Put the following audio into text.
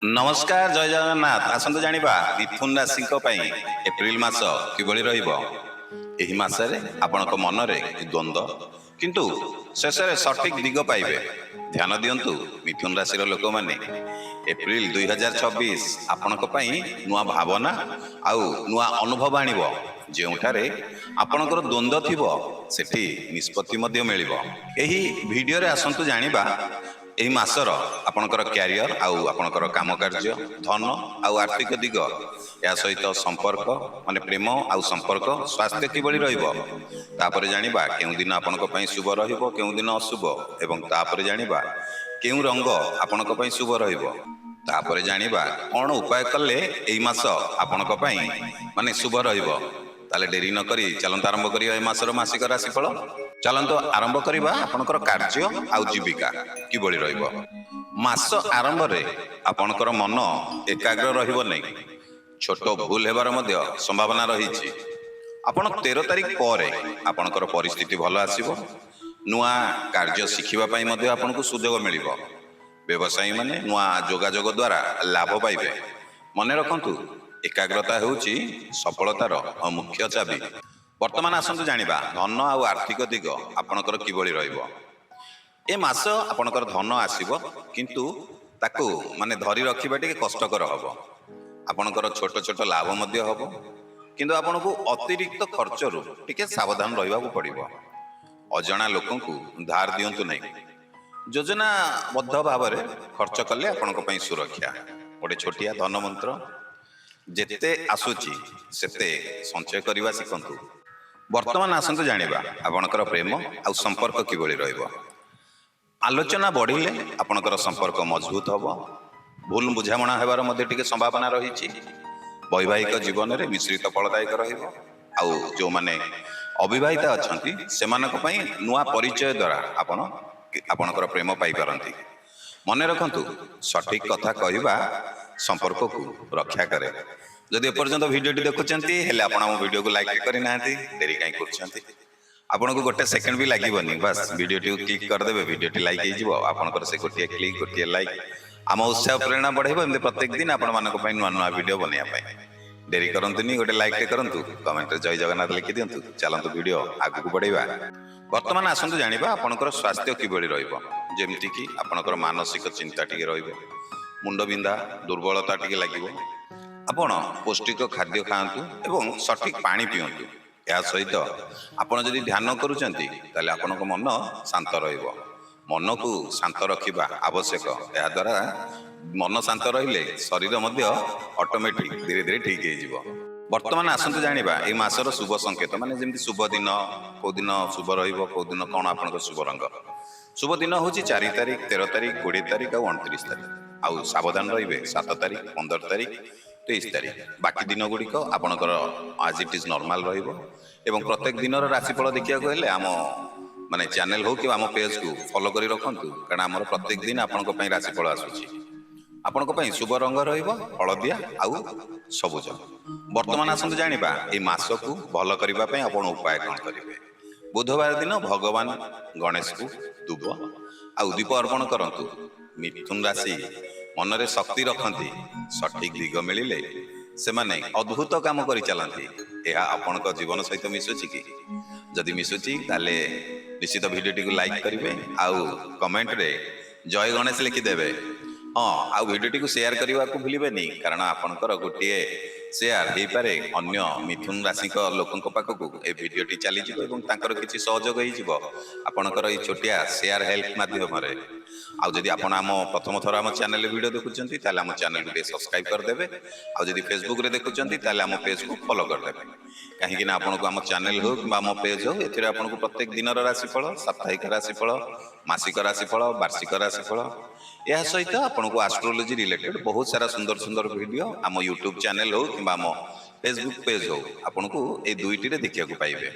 नमस्कार जय जगन्नाथ आसतु जानिबा मिथुन राशि एप्रिल मास किभଳି ରହିବ ଏହି ମାସରେ ଆପଣଙ୍କ ମନରେ ଦ୍ୱନ୍ଦ୍ୱ କିନ୍ତୁ ଶେଷରେ ସଠିକ ଦିଗ ପାଇବେ। ଧ୍ୟାନ ଦିଅନ୍ତୁ ମିଥୁନ ରାଶିର ଲୋକମାନେ ଏପ୍ରିଲ 2026 ଆପଣଙ୍କ ପାଇଁ ନୂଆ ଭାବନା ଆଉ ନୂଆ ଅନୁଭବ ଆଣିବ। ଯେଉଁଠାରେ ଆପଣଙ୍କର ଦ୍ୱନ୍ଦ୍ୱ ଥିବ ସେଠି ନିଷ୍ପତ୍ତି ମଧ୍ୟ ମିଳିବ। ଏହି ଭିଡ଼ିଓରେ ଆସନ୍ତୁ ଜାଣିବା ଏହି ମାସର ଆପଣଙ୍କର କ୍ୟାରିୟର ଆଉ ଆପଣଙ୍କର କାମ କାର୍ଯ୍ୟ ଧନ ଆଉ ଆର୍ଥିକ ଦିଗ ଏହା ସହିତ ସମ୍ପର୍କ ମାନେ ପ୍ରେମ ଆଉ ସମ୍ପର୍କ ସ୍ୱାସ୍ଥ୍ୟ କିଭଳି ରହିବ। ତାପରେ ଜାଣିବା କେଉଁ ଦିନ ଆପଣଙ୍କ ପାଇଁ ଶୁଭ ରହିବ କେଉଁ ଦିନ ଅଶୁଭ ଏବଂ ତାପରେ ଜାଣିବା କେଉଁ ରଙ୍ଗ ଆପଣଙ୍କ ପାଇଁ ଶୁଭ ରହିବ। ତାପରେ ଜାଣିବା କ'ଣ ଉପାୟ କଲେ ଏହି ମାସ ଆପଣଙ୍କ ପାଇଁ ମାନେ ଶୁଭ ରହିବ। ତାହେଲେ ଡେରି ନ କରି ଚାଲନ୍ତୁ ଆରମ୍ଭ କରିବା ଏ ମାସର ମାସିକ ରାଶିଫଳ। ଚାଲନ୍ତୁ ଆରମ୍ଭ କରିବା ଆପଣଙ୍କର କାର୍ଯ୍ୟ ଆଉ ଜୀବିକା କିଭଳି ରହିବ। ମାସ ଆରମ୍ଭରେ ଆପଣଙ୍କର ମନ ଏକାଗ୍ର ରହିବ ନାହିଁ। ଛୋଟ ଭୁଲ ହେବାର ମଧ୍ୟ ସମ୍ଭାବନା ରହିଛି। ଆପଣ 13 ତାରିଖ ପରେ ଆପଣଙ୍କର ପରିସ୍ଥିତି ଭଲ ଆସିବ। ନୂଆ କାର୍ଯ୍ୟ ଶିଖିବା ପାଇଁ ମଧ୍ୟ ଆପଣଙ୍କୁ ସୁଯୋଗ ମିଳିବ। ବ୍ୟବସାୟୀମାନେ ନୂଆ ଯୋଗାଯୋଗ ଦ୍ୱାରା ଲାଭ ପାଇବେ। ମନେ ରଖନ୍ତୁ ଏକାଗ୍ରତା ହେଉଛି ସଫଳତାର ମୁଖ୍ୟ ଚାବି। ବର୍ତ୍ତମାନ ଆସନ୍ତୁ ଜାଣିବା ଧନ ଆଉ ଆର୍ଥିକ ଦିଗ ଆପଣଙ୍କର କିଭଳି ରହିବ। ଏ ମାସ ଆପଣଙ୍କର ଧନ ଆସିବ କିନ୍ତୁ ତାକୁ ମାନେ ଧରି ରଖିବା ଟିକେ କଷ୍ଟକର ହେବ। ଆପଣଙ୍କର ଛୋଟ ଛୋଟ ଲାଭ ମଧ୍ୟ ହେବ କିନ୍ତୁ ଆପଣଙ୍କୁ ଅତିରିକ୍ତ ଖର୍ଚ୍ଚରୁ ଟିକେ ସାବଧାନ ରହିବାକୁ ପଡ଼ିବ। ଅଜଣା ଲୋକଙ୍କୁ ଧାର ଦିଅନ୍ତୁ ନାହିଁ। ଯୋଜନାବଦ୍ଧ ଭାବରେ ଖର୍ଚ୍ଚ କଲେ ଆପଣଙ୍କ ପାଇଁ ସୁରକ୍ଷା। ଗୋଟେ ଛୋଟିଆ ଧନ ମନ୍ତ୍ର ଯେତେ ଆସୁଛି ସେତେ ସଞ୍ଚୟ କରିବା ଶିଖନ୍ତୁ। ବର୍ତ୍ତମାନ ଆସନ୍ତୁ ଜାଣିବା ଆପଣଙ୍କର ପ୍ରେମ ଆଉ ସମ୍ପର୍କ କିଭଳି ରହିବ। ଆଲୋଚନା ବଢ଼ିଲେ ଆପଣଙ୍କର ସମ୍ପର୍କ ମଜବୁତ ହେବ। ଭୁଲ ବୁଝାମଣା ହେବାର ମଧ୍ୟ ଟିକେ ସମ୍ଭାବନା ରହିଛି। ବୈବାହିକ ଜୀବନରେ ମିଶ୍ରିତ ଫଳଦାୟକ ରହିବ। ଆଉ ଯେଉଁମାନେ ଅବିବାହିତା ଅଛନ୍ତି ସେମାନଙ୍କ ପାଇଁ ନୂଆ ପରିଚୟ ଦ୍ୱାରା ଆପଣଙ୍କର ପ୍ରେମ ପାଇପାରନ୍ତି। ମନେ ରଖନ୍ତୁ ସଠିକ କଥା କହିବା ସମ୍ପର୍କକୁ ରକ୍ଷା କରେ। ଯଦି ଏପର୍ଯ୍ୟନ୍ତ ଭିଡ଼ିଓଟି ଦେଖୁଛନ୍ତି ହେଲେ ଆପଣ ଆମ ଭିଡ଼ିଓକୁ ଲାଇକ୍ କରିନାହାନ୍ତି ଡେରି କାହିଁ କରୁଛନ୍ତି। ଆପଣଙ୍କୁ ଗୋଟେ ସେକେଣ୍ଡ ବି ଲାଗିବନି ବାସ୍ ଭିଡ଼ିଓଟିକୁ କ୍ଲିକ୍ କରିଦେବେ ଭିଡ଼ିଓଟି ଲାଇକ୍ ହେଇଯିବ। ଆପଣଙ୍କର ସେ ଗୋଟିଏ କ୍ଲିକ୍ ଗୋଟିଏ ଲାଇକ୍ ଆମ ଉତ୍ସାହ ପ୍ରେରଣା ବଢ଼ାଇବ। ଏମିତି ପ୍ରତ୍ୟେକ ଦିନ ଆପଣମାନଙ୍କ ପାଇଁ ନୂଆ ନୂଆ ଭିଡ଼ିଓ ବନେଇବା ପାଇଁ। ଡେରି କରନ୍ତୁନି ଗୋଟେ ଲାଇକ୍ଟେ କରନ୍ତୁ କମେଣ୍ଟରେ ଜୟ ଜଗନ୍ନାଥ ଲେଖି ଦିଅନ୍ତୁ। ଚାଲନ୍ତୁ ଭିଡ଼ିଓ ଆଗକୁ ବଢ଼ାଇବା। ବର୍ତ୍ତମାନ ଆସନ୍ତୁ ଜାଣିବା ଆପଣଙ୍କର ସ୍ୱାସ୍ଥ୍ୟ କିଭଳି ରହିବ। ଯେମିତିକି ଆପଣଙ୍କର ମାନସିକ ଚିନ୍ତା ଟିକେ ରହିବ। ମୁଣ୍ଡବିନ୍ଧା ଦୁର୍ବଳତା ଟିକେ ଲାଗିବ। ଆପଣ ପୌଷ୍ଟିକ ଖାଦ୍ୟ ଖାଆନ୍ତୁ ଏବଂ ସଠିକ ପାଣି ପିଅନ୍ତୁ। ଏହା ସହିତ ଆପଣ ଯଦି ଧ୍ୟାନ କରୁଛନ୍ତି ତାହେଲେ ଆପଣଙ୍କ ମନ ଶାନ୍ତ ରହିବ। ମନକୁ ଶାନ୍ତ ରଖିବା ଆବଶ୍ୟକ। ଏହାଦ୍ୱାରା ମନ ଶାନ୍ତ ରହିଲେ ଶରୀର ମଧ୍ୟ ଅଟୋମେଟିକ୍ ଧୀରେ ଧୀରେ ଠିକ୍ ହେଇଯିବ। ବର୍ତ୍ତମାନ ଆସନ୍ତୁ ଜାଣିବା এই ମାସର ଶୁଭ ସଂକେତ ମାନେ ଯେମିତି ଶୁଭ ଦିନ କେଉଁ ଦିନ ଶୁଭ ରହିବ କେଉଁ ଦିନ କ'ଣ ଆପଣଙ୍କ ଶୁଭ ରଙ୍ଗ। ଶୁଭ ଦିନ ହେଉଛି 4 ତାରିଖ 13 ତାରିଖ 20 ତାରିଖ ଆଉ 29 ତାରିଖ। ଆଉ ସାବଧାନ ରହିବେ 7 ତାରିଖ 15 ତାରିଖ 23 ତାରିଖ। ବାକି ଦିନ ଗୁଡ଼ିକ ଆପଣଙ୍କର ଆଜ୍ ଇଟ୍ ଇଜ୍ ନର୍ମାଲ ରହିବ। ଏବଂ ପ୍ରତ୍ୟେକ ଦିନର ରାଶିଫଳ ଦେଖିବାକୁ ହେଲେ ଆମ ମାନେ ଚ୍ୟାନେଲ ହଉ କିମ୍ବା ଆମ ପେଜକୁ ଫଲୋ କରି ରଖନ୍ତୁ କାରଣ ଆମର ପ୍ରତ୍ୟେକ ଦିନ ଆପଣଙ୍କ ପାଇଁ ରାଶିଫଳ ଆସୁଛି। ଆପଣଙ୍କ ପାଇଁ ଶୁଭ ରଙ୍ଗ ରହିବ ହଳଦିଆ ଆଉ ସବୁଜ। ବର୍ତ୍ତମାନ ଆସନ୍ତୁ ଜାଣିବା এই ମାସକୁ ଭଲ କରିବା ପାଇଁ ଆପଣ ଉପାୟ କ'ଣ କରିବେ। ବୁଧବାର ଦିନ ଭଗବାନ ଗଣେଶଙ୍କୁ ଦୁବ ଆଉ ଦୀପ ଅର୍ପଣ କରନ୍ତୁ। ମିଥୁନ ରାଶି ମନରେ ଶକ୍ତି ରଖନ୍ତି। ସଠିକ ଦିଗ ମିଳିଲେ ସେମାନେ ଅଦ୍ଭୁତ କାମ କରିଚାଲନ୍ତି। ଏହା ଆପଣଙ୍କ ଜୀବନ ସହିତ ମିଶୁଛି କି? ଯଦି ମିଶୁଛି ତାହେଲେ ନିଶ୍ଚିତ ଭିଡ଼ିଓଟିକୁ ଲାଇକ୍ କରିବେ ଆଉ କମେଣ୍ଟରେ ଜୟ ଗଣେଶ ଲେଖିଦେବେ। ହଁ ଆଉ ଭିଡ଼ିଓଟିକୁ ସେୟାର କରିବାକୁ ଭୁଲିବେନି କାରଣ ଆପଣଙ୍କର ଗୋଟିଏ ସେୟାର ହେଇପାରେ ଅନ୍ୟ ମିଥୁନ ରାଶିଙ୍କ ଲୋକଙ୍କ ପାଖକୁ ଏ ଭିଡ଼ିଓଟି ଚାଲିଯିବ ଏବଂ ତାଙ୍କର କିଛି ସହଯୋଗ ହେଇଯିବ ଆପଣଙ୍କର ଏଇ ଛୋଟିଆ ସେୟାର ହେଲ୍ପ ମାଧ୍ୟମରେ। ଆଉ ଯଦି ଆପଣ ଆମ ପ୍ରଥମ ଥର ଆମ ଚ୍ୟାନେଲରେ ଭିଡ଼ିଓ ଦେଖୁଛନ୍ତି ତାହେଲେ ଆମ ଚ୍ୟାନେଲକୁ ଟିକେ ସବସ୍କ୍ରାଇବ୍ କରିଦେବେ। ଆଉ ଯଦି ଫେସବୁକରେ ଦେଖୁଛନ୍ତି ତାହେଲେ ଆମ ପେଜକୁ ଫଲୋ କରିଦେବେ। କାହିଁକିନା ଆପଣଙ୍କୁ ଆମ ଚ୍ୟାନେଲ ହଉ କିମ୍ବା ଆମ ପେଜ ହଉ ଏଥିରେ ଆପଣଙ୍କୁ ପ୍ରତ୍ୟେକ ଦିନର ରାଶିଫଳ ସାପ୍ତାହିକ ରାଶିଫଳ ମାସିକ ରାଶିଫଳ ବାର୍ଷିକ ରାଶିଫଳ ଏହା ସହିତ ଆପଣଙ୍କୁ ଆଷ୍ଟ୍ରୋଲୋଜି ରିଲେଟେଡ୍ ବହୁତ ସାରା ସୁନ୍ଦର ସୁନ୍ଦର ଭିଡ଼ିଓ ଆମ ୟୁଟ୍ୟୁବ ଚ୍ୟାନେଲ ହଉ କିମ୍ବା ଆମ ଫେସବୁକ୍ ପେଜ୍ ହଉ ଆପଣଙ୍କୁ এই ଦୁଇଟିରେ ଦେଖିବାକୁ ପାଇବେ।